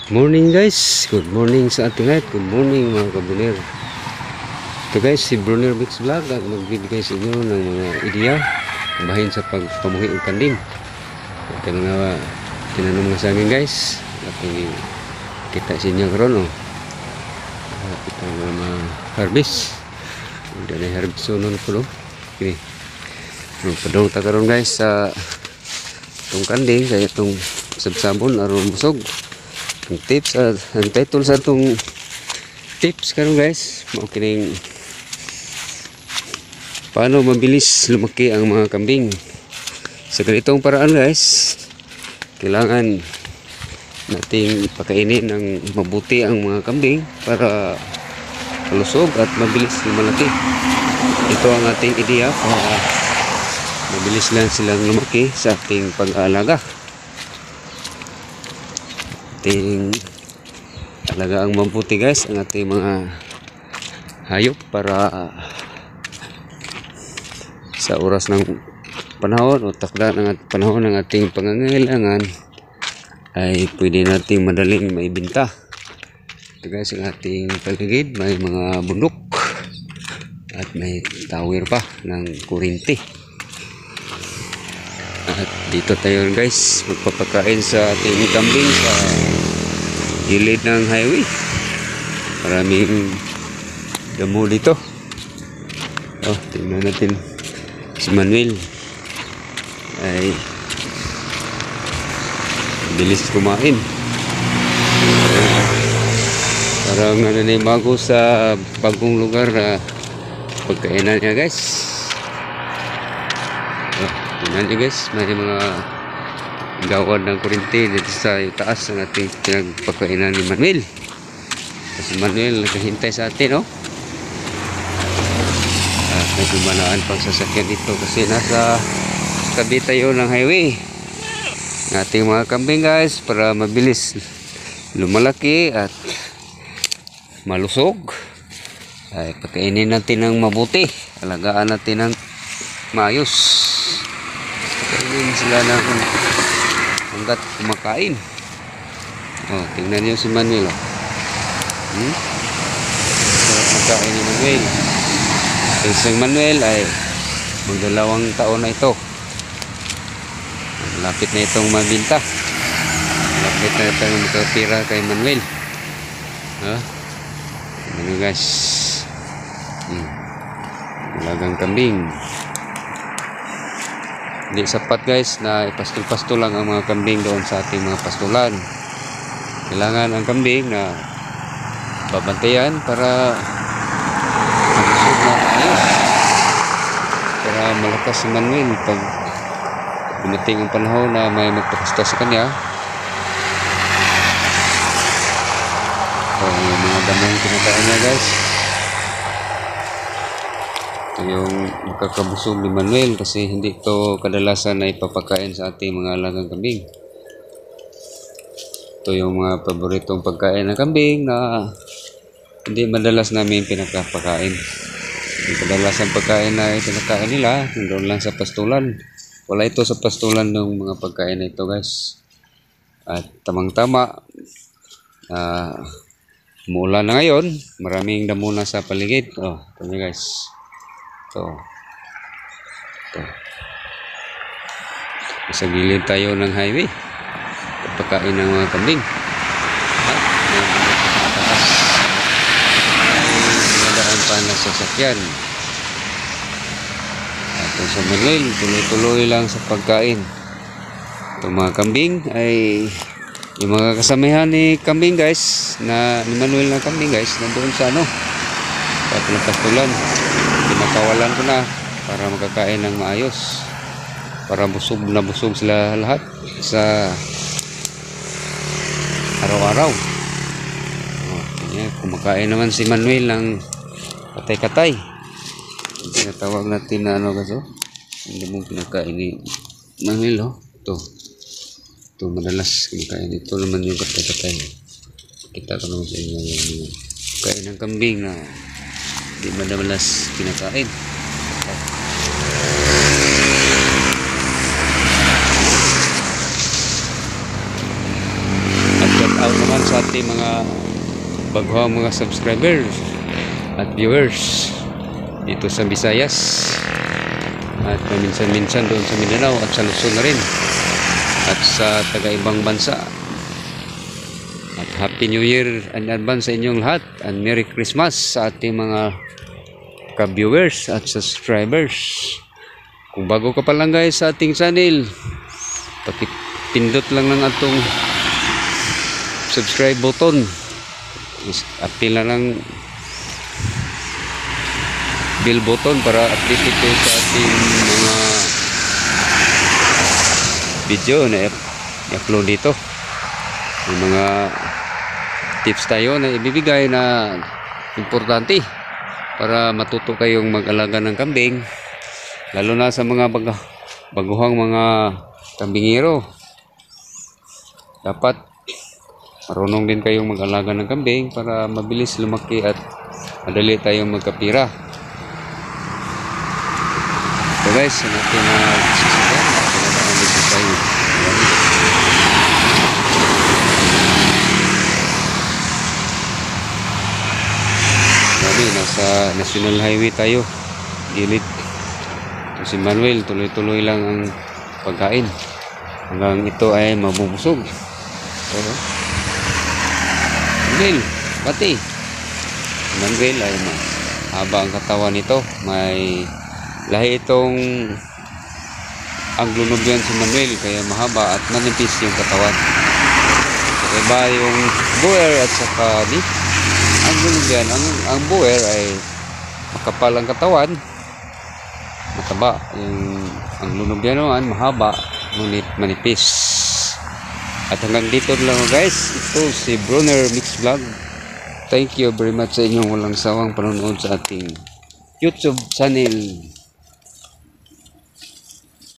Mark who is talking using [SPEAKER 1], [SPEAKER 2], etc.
[SPEAKER 1] Morning guys, good morning sa ating lahat. Good morning mga kabuner. Ito guys, si Brunner Mix Vlog at magbibigay sa inyo ng mga ideya bahin sa pagpamuhi ng kanding. Ito nga tinanong nga sa amin guys at kita sa inyo karon kita nga ma-harvest. Hindi na harvest sunon po okay. Padong ta karon guys sa itong kanding kaya itong sabsabon aron busog. Ang tips ang title sa itong tips karon guys mao kining paano mabilis lumaki ang mga kambing. Sa ganitong paraan guys, kailangan nating pakainin ng mabuti ang mga kambing para malusog at mabilis lumalaki. Ito ang ating ideya para mabilis lang silang lumaki sa ating pag-aalaga. Ating alagaan mabuti guys ang ating mga hayop para sa oras ng panahon o takda ng panahon ng ating pangangailangan ay pwede nating madaling maibenta. Ito guys ang ating paligid, may mga bundok at may tower pa ng kuryente. At dito tayo guys magpapakain sa ating kambing sa gilid ng highway. Maraming damo dito. Tingnan natin si Manuel ay bilis kumain. Parang bago sa bagong lugar na pagkainan niya guys. Tingnan niyo guys, may mga gawad ng kuryente dito sa taas ng ating pinagpakainan ni Manuel. Kasi Manuel nakahintay sa atin may dumanaan pang sasakyan dito kasi nasa tabi tayo ng highway ng ating mga kambing guys para mabilis lumalaki at malusog. Ay pakainin natin ng mabuti, alagaan natin ng maayos. Pakainin sila ng hanggat kumakain. Tingnan niyo si Manuel kumakain ni Manuel. Si Manuel ay magdalawang taon na ito. Lapit na itong mabinta. Lapit na itong makapira kay Manuel. Ano guys, malagang kambing. Hindi sapat guys na ipastol-pastol lang ang mga kambing doon sa ating mga pastulan. Kailangan ang kambing na babantayan para malusog na ayos, para malakas si Manuel pag dumating ang panahon na may magpakasta sa kanya. Yung mga damong kinakain niya guys, ito yung makakabusog ni Manuel kasi hindi ito kadalasan na ipapakain sa ating mga alagang kambing. Ito yung mga paboritong pagkain ng kambing na hindi madalas namin pinakapakain. Yung kadalasan pagkain na pinakain nila doon lang sa pastulan. Wala ito sa pastulan ng mga pagkain na ito guys. At tamang-tama umuulan na ngayon, maraming damo na sa paligid. Ito nyo guys. Ito. Sa gilid tayo ng highway. Pagkain ng mga kambing. Nadaan pa na sasakyan. At sa Manuel, tuloy-tuloy lang sa pagkain. Itong mga kambing ay yung mga kasamahan ni kambing guys, na ni Manuel na kambing guys, nandoon sa sa pinapastulan. Pinakawalan ko na para makakain ng maayos, para busog na busog sila lahat sa araw-araw. Kumakain naman si Manuel ng katay-katay. Tinatawag natin na guys hindi mo pinakain ni Manuel ito madalas kumakain. Ito naman yung katay-katay. Kita ko naman sa inyo yung kain ng kambing na hindi madalas kinakain. At shout out naman sa ating mga baguhang mga subscribers at viewers dito sa Visayas at minsan-minsan doon sa Mindanao at sa Luzon na rin at sa taga-ibang bansa. At Happy New Year in advance sa inyong lahat and Merry Christmas sa ating mga ka-viewers at subscribers. Kung bago ka pa lang guys sa ating channel, pakipindot lang ng atong subscribe button. Apil na lang bell button para update ito sa ating mga video na i-upload dito. Yung mga tips tayo na ibibigay na importante para matuto kayong mag-alaga ng kambing, lalo na sa mga baguhang mga kambingero. Dapat marunong din kayong mag-alaga ng kambing para mabilis lumaki at madali tayong magkapira. So guys, sa natin na sisipan, pinadaan dito tayo. Marami, nasa National Highway tayo, gilid. Si Manuel, tuloy-tuloy lang ang pagkain hanggang ito ay mabubusog. Pero Manuel, pati Manuel ay haba ang katawan nito. May lahi itong Anglo-Nubian si Manuel, kaya mahaba at manipis yung katawan. Iba yung Boer at saka ni Anglo-Nubian. Ang Boer ay makapal ang katawan, mataba. Yung Anglo-Nubian naman mahaba, ngunit manipis. At hanggang dito lang guys, ito si Brunner Mix Vlog. Thank you very much sa inyong walang sawang panonood sa ating YouTube channel.